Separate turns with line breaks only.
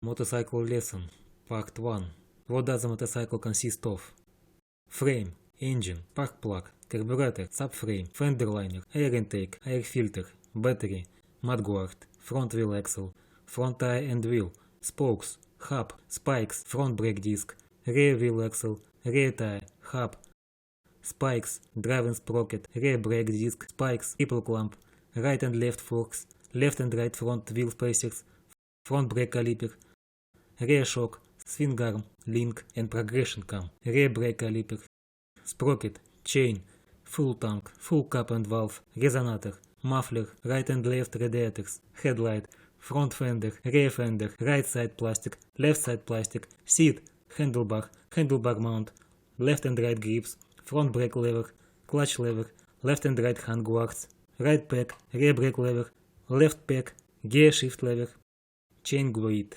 Motorcycle lesson, part 1. What does a motorcycle consist of? Frame, engine, spark plug, carburetor, subframe, fender liner, air intake, air filter, battery, mudguard, front wheel axle, front tire and wheel, spokes, hub, spikes, front brake disc, rear wheel axle, rear tire, hub, spikes, driving sprocket, rear brake disc, spikes, triple clamp, right and left forks, left and right front wheel spacers, front brake caliper, rear shock, swing arm, link and progression cam, rear brake caliper, sprocket, chain, full tank, full cap and valve, resonator, muffler, right and left radiators, headlight, front fender, rear fender, right side plastic, left side plastic, seat, handlebar mount, left and right grips, front brake lever, clutch lever, left and right hand guards, right pack, rear brake lever, left pack, gear shift lever, chain grid.